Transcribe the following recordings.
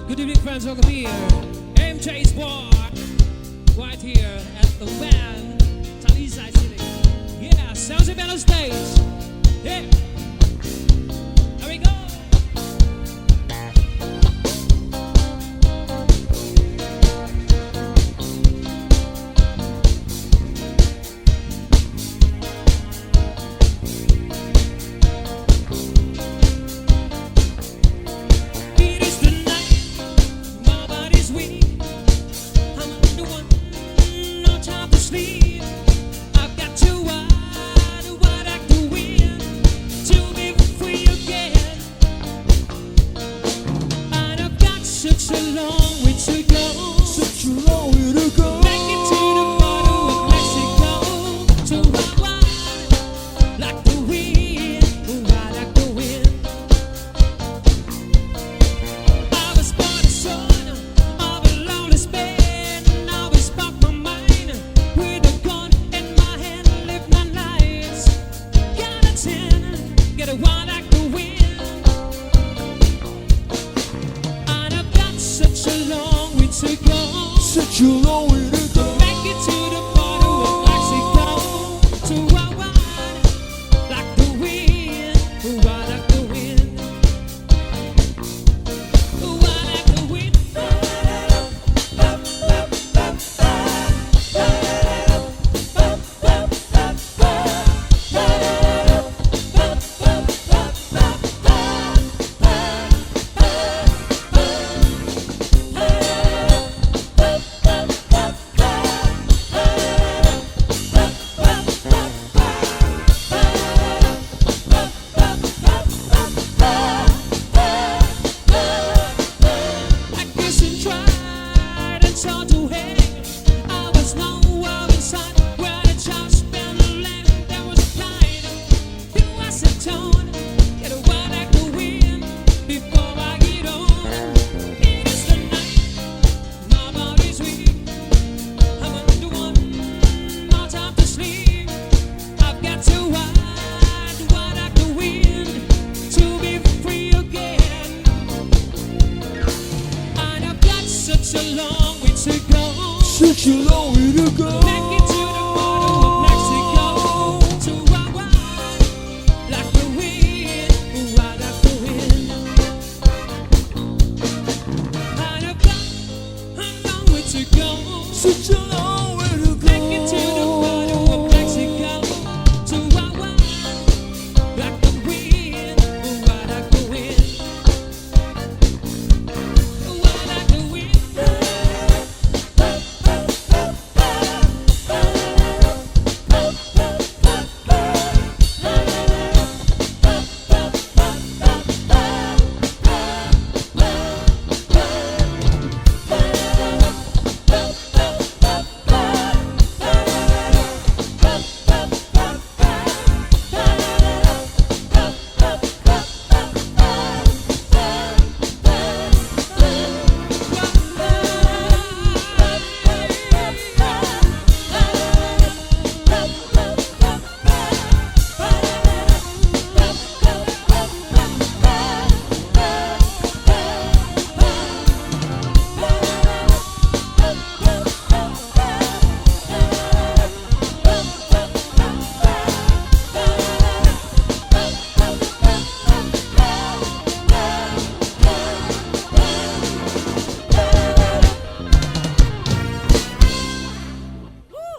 Good evening, friends. Welcome here. MJ's Bar, right here at the band, Talisai City. Yeah, Soundstream band on stage. Yeah. There we go. Such a long way to go. Make it to the border of Mexico. To wild, like the wind. Wild like the wind. Wild like the wind. Such a long way to go. Such a long way to go. Make it to the border of Mexico. To wild, like the wind. Wild like the wind. And I've got a long way to go. Such a long way to go. Make it to the border of Mexico. To wild, like the wind. Wild like the wind. Wild like the wind.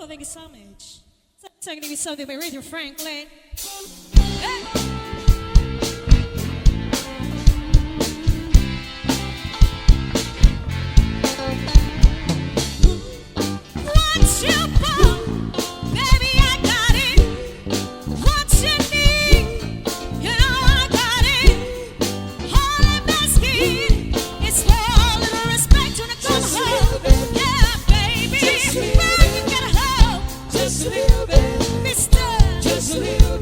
Thank you so much. So gonna be something by Aretha Franklin. Hey. What's your bone? Baby, I got it. What's your need? You know I got it. All I'm asking is for a little respect when I come home. Yeah, baby. Just a little bit. Just a little bit. Mister. Just a little bit.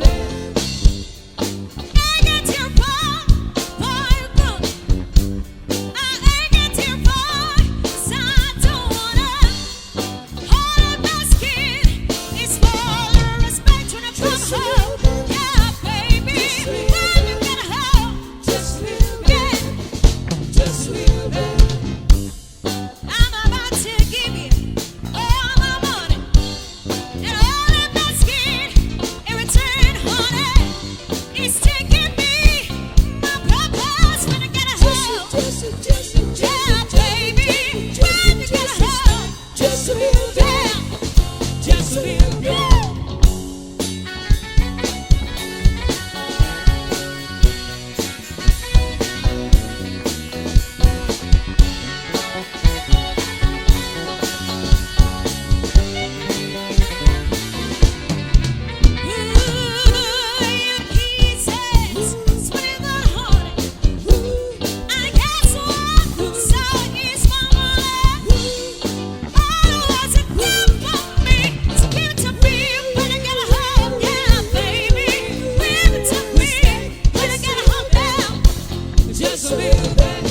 just a little bit.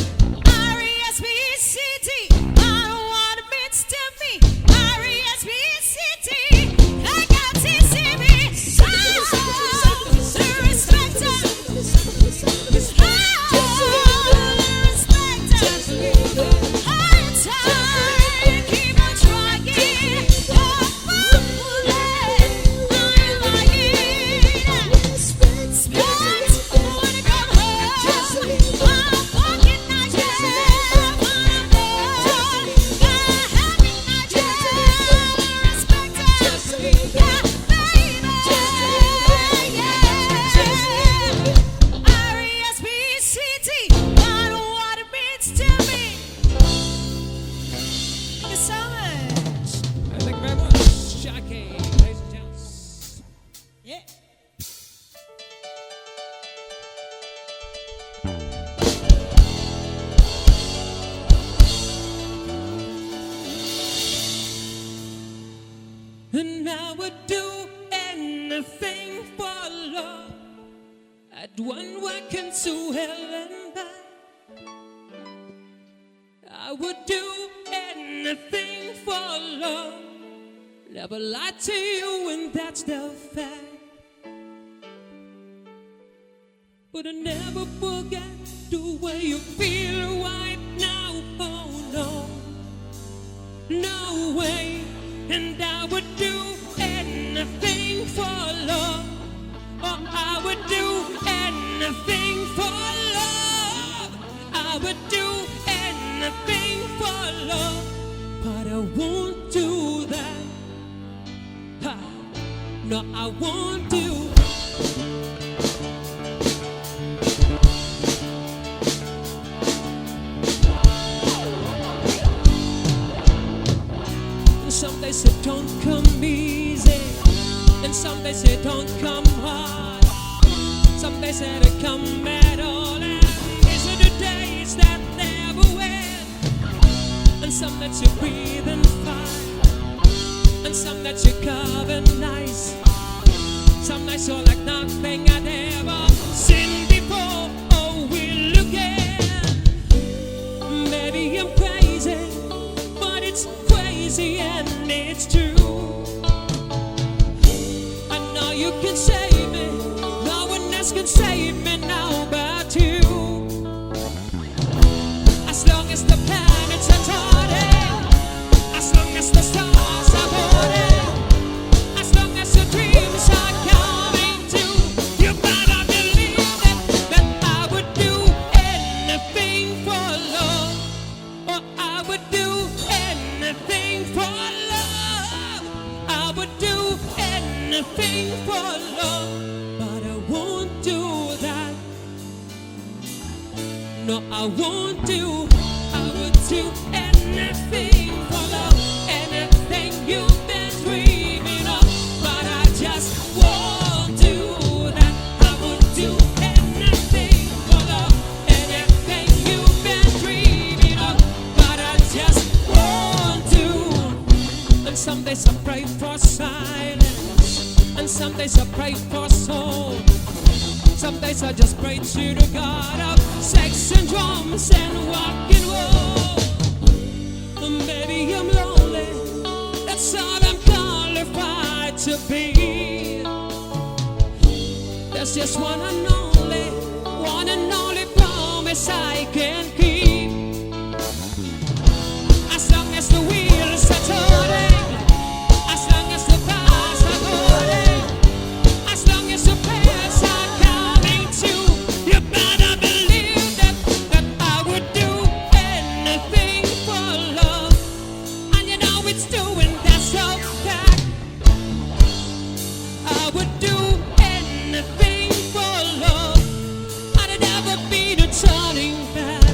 R-E-S-P-E-C-T, I know what it means to me. R-E-S-P-E-C-T, I got TCB. Oh, the respecter. Oh, the respecter. High time, keep on trying. You're fooling, I like it. Sports, wanna go home. I'm walking night, yeah, wanna know. Happy night, yeah, respecter. Yeah, baby, yeah. R-E-S-P-E-C-T, I know what it means to me. Thank you so much. Thank you very much, Jackie, ladies and gents. Yeah. And I would do anything for love. I'd one walk into hell and back. I would do anything for love. Never lie to you, and that's the fact. But I never forget the way you feel right now. Oh no, no way. And I would do anything for love. Oh, I would do anything for love. I would do anything for love. But I won't do that. Ha. No, I won't do. Some days it don't come easy, and some days it don't come hard. Some days it don't come at all, and these are the days that never end. And some that you breathe and fine, and some that you cover nice. Some nights you're like nothing I'd ever seen before. Oh, we'll look at. Maybe I'm crazy, but it's crazy and it's true. I know you can save me. No one else can save me now but you. As long as the planets are turning, as long as the stars are burning, as long as your dreams are coming true, you better believe that I would do anything for love. Or I would do anything for love. I would do anything for love. But I won't do that. No, I won't do. I would do anything for love. Anything you've been dreaming of. But I just won't do that. I would do anything for love. Anything you've been dreaming of. But I just won't do. And some days I pray for silence, and some days I pray for soul. Some days I just pray to the God of sex and drums and rock and roll. And maybe I'm lonely, that's all I'm qualified to be. There's just one and only promise I can keep. As long as the wheels are turning, as long as the cars are going, as long as the prayers are coming true, you better believe that I would do anything for love. And you know it's doing that so fact. I would do anything for love. I'd never be the turning back.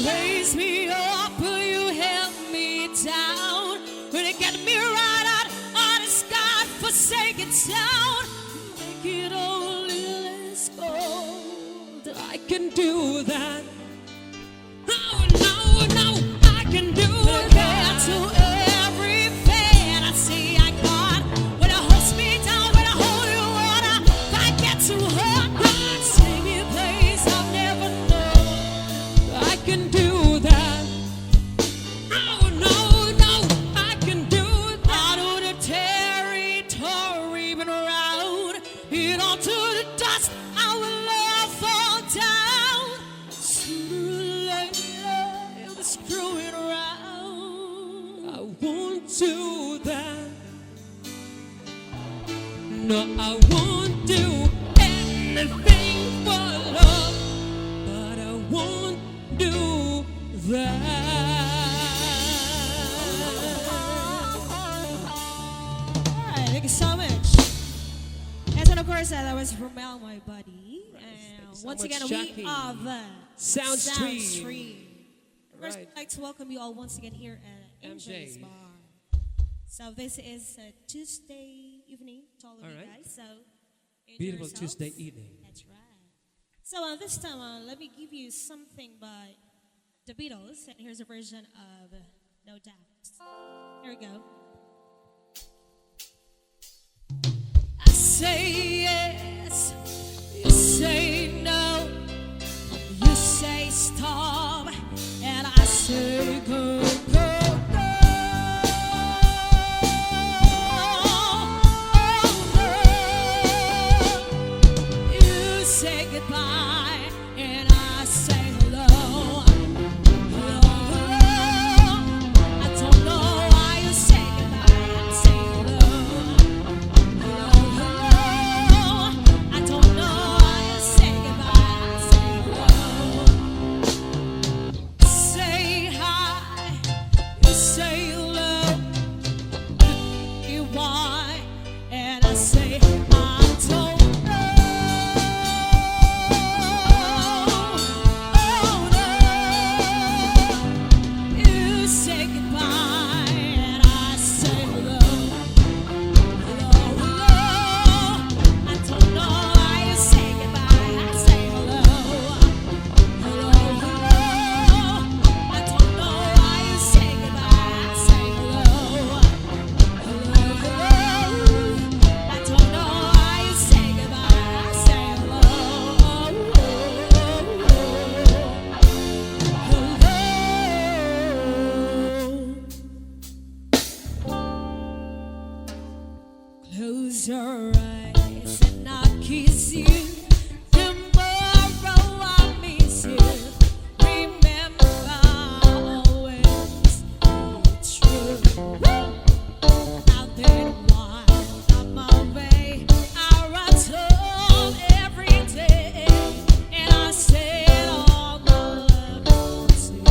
raise me up, will you help me down? Will you get me right out on this God-forsaken town? Make it all a little less cold. I can do that. No, no, no, I can do that. To every fan I see I got. When it holds me down, when I hold you water, if I get too hot, take me a place I've never known. I can do that. No, no, no, I can do that. Out of the territory, been around, it all to the dust, I will let fall down. Sooner or later, you'll be screwing around. I won't do that. No, I won't do anything for love, but I won't do that. Alright, thank you so much. And of course, that was from Mel, my buddy. And so once much, again, Jackie. we are the Soundstream. First, Right. I'd like to welcome you all once again here at MJ's MJ. Bar. So this is a Tuesday evening to all of All you right. guys. So enjoy Beautiful yourselves. Tuesday evening. That's right. So this time, let me give you something by the Beatles, and here's a version of No Doubt. Here we go. I say yes, you say no, you say stop, and I say go, go, go. Oh, you say goodbye, and I say hello. Hello, hello. I don't know why you say goodbye, I say hello. Hello, hello. I don't know why you say goodbye, I say hello. Say hi, you say hello. You why, and I say I don't know. Oh no. You say goodbye, and I say hello. Hello, hello. I don't know why you say goodbye, I say hello. Hello, hello. I don't know why you say goodbye, I say hello. Hello, hello. I don't know why you say goodbye, I say hello. Close your eyes and I'll kiss you. Tomorrow I'll miss you. Remember, always be true. Out there wild on my way, I run home every day, and I say all my love to you.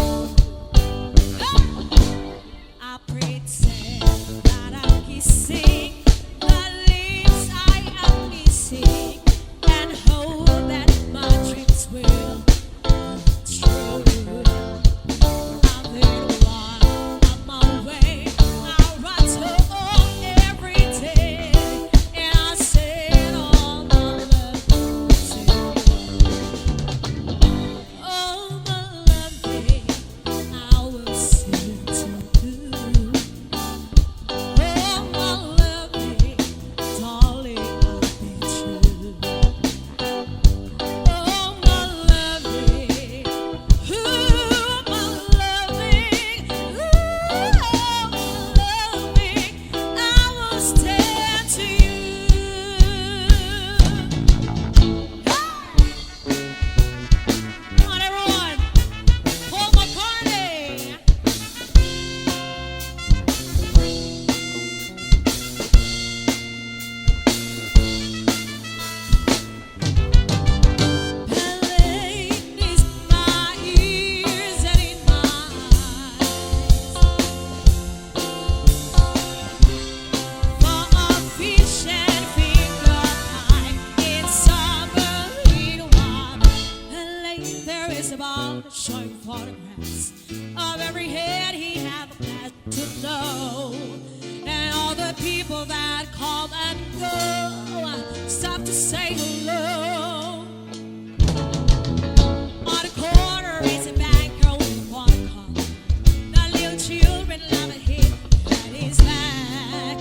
I pretend that I'm kissing the lips I eyes. Of every head he have a path to know. And all the people that come and go stop to say hello. On the corner is a banker with one car. The little children love him at his back.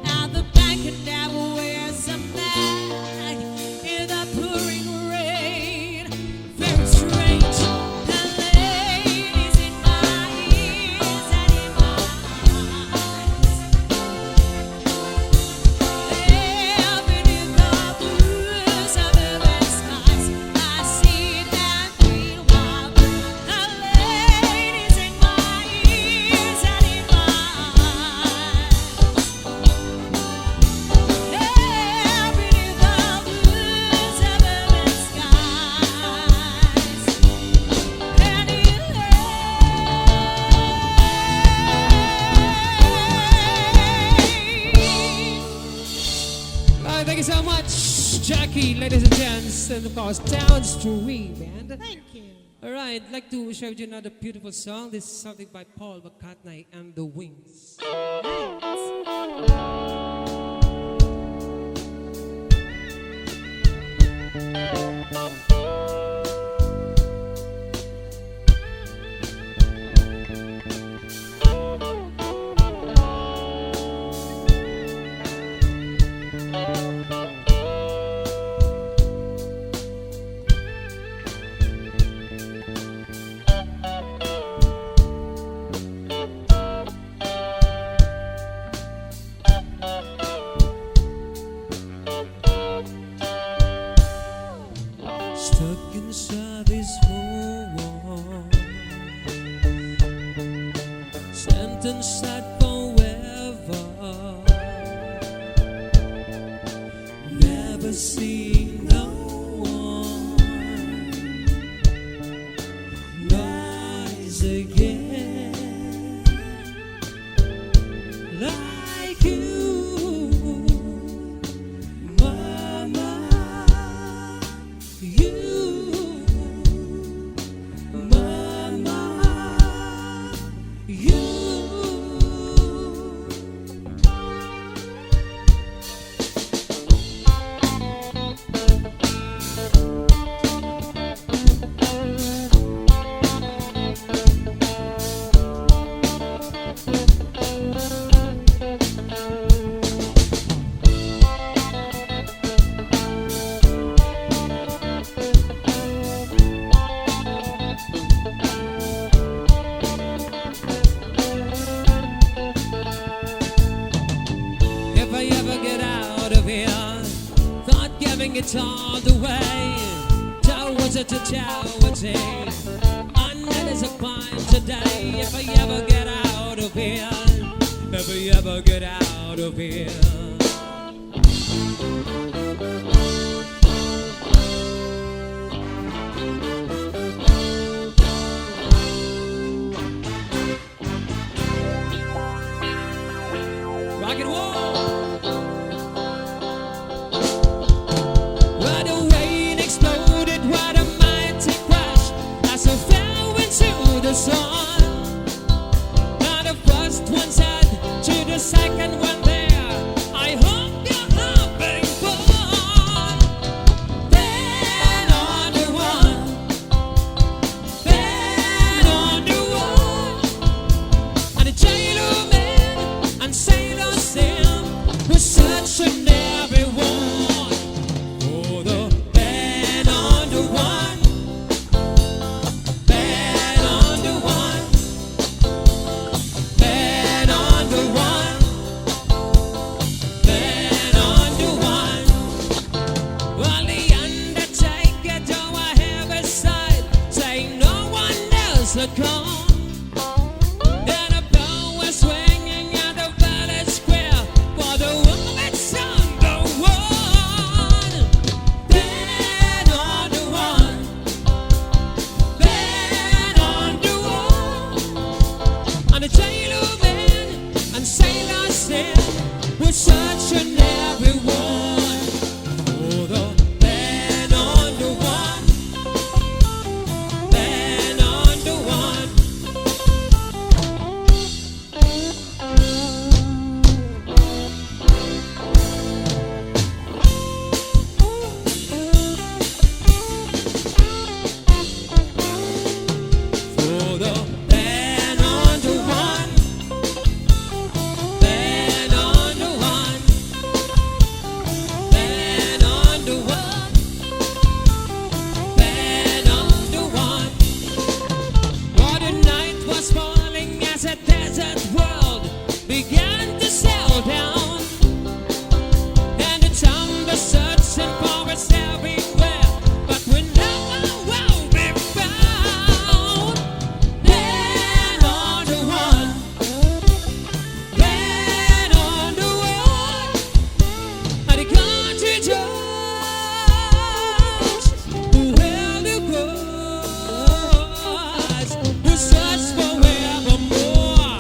Now the banker never wears a mask in the pouring rain. Very strange. The ladies in my ears and in my eyes. There beneath the blues of the red skies, I see them green wild. The ladies in my ears and in my eyes. There beneath the blues of the red skies, penny lane. Thank you so much, Jackie, ladies and gents, and of course, Soundstream band. Thank you. All right, I'd like to share with you another beautiful song. This is something by Paul McCartney and the Wings. Stuck inside this wall, sentenced forever, never seen no one rise again like you, mama. You, mama, you. If I ever get out of here, thought giving it all the way towards it to charity, under this pine today. If I ever get out of here, if I ever get out of here. Rock and roll. Where the rain exploded, what a mighty crash as I fell into the sun. Now the first one said to the second one there, I hope you're having fun. Then on the one, then on the one, and the jailer man and sailor Sam was such an everyone. Oh, the band on the one, band on the one, band on the one, band on the one. Well, the undertaker don't have a side, saying no one else would come. Then a bow was swinging at the village square for the woman's son, the one. Then on the one, then on the one, and the jailer man and sailor Sam was such an everyone. Oh, the band on the one, band on the one, began to settle down, and the town was searching for us everywhere, but we never will be found. Then on the one, then on the one, and the country just who held the cross, who searched forevermore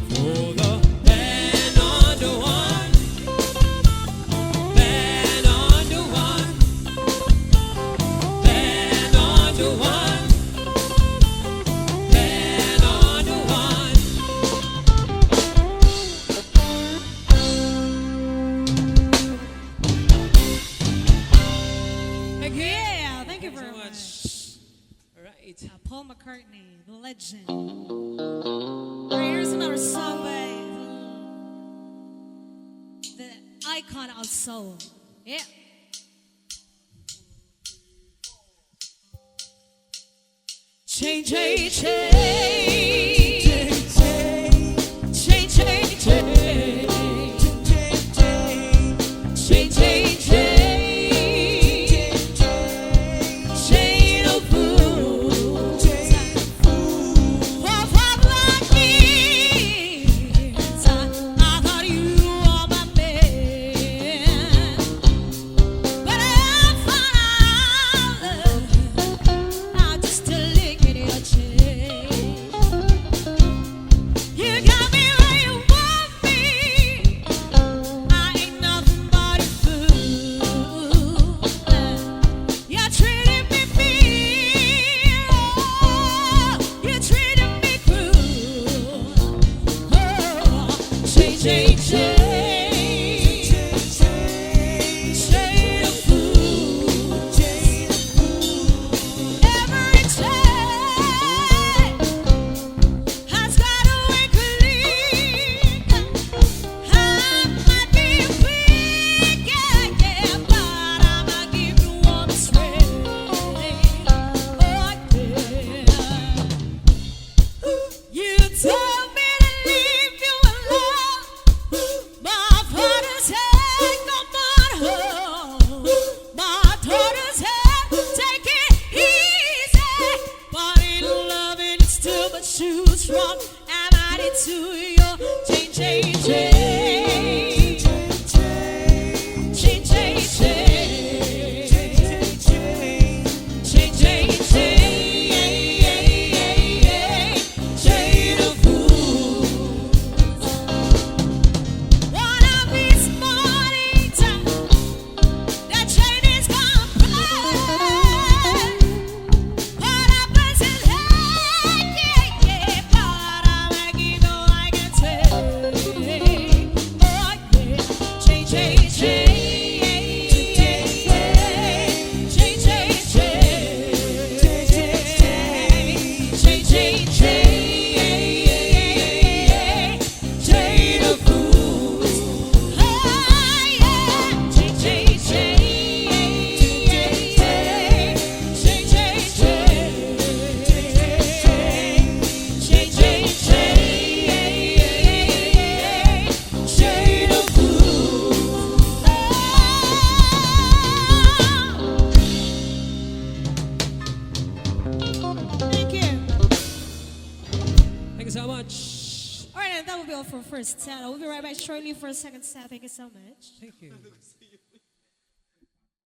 for the land on the one, land on the one, land on the one, land on the one. Thank you. Yeah, thank you very So much. All right. Paul McCartney, the legend. All right, here's another song by the icon of soul. Yeah. Change, change, change. Change, change, change. Change, change, change. Shade of blue. For 5 lucky years, I thought you were my man. But I found out I'm just a lick in your chain. You got me where you want me. I ain't nothing but a fool. You're treating me mean. Oh, you're treating me cruel. Oh, change, change, change. Shade of blue. Every change has got a winkling. I might be weak, yeah, yeah, but I'ma give you one straight. Oh, yeah. You told me to leave you alone. My father said, come on home. My daughter said, take it easy. But in loving, it's too much to choose from. I'm added to your change, change, change. Change, change, change. Change, change, change. Shade of blue. One of these mornings, that chain is gonna break. What happens in head, yeah, yeah, but I'ma give you all I can take. Oh, yeah. Change, change, change. Change, change, change. Change, change, change. Shade of blue. Oh, yeah. Change, change, change. Change, change, change. Change, change, change. Shade of blue. Thank you. Thank you so much. All right, and that will be all for first set. We'll be right back shortly for a second set. Thank you so much. Thank you.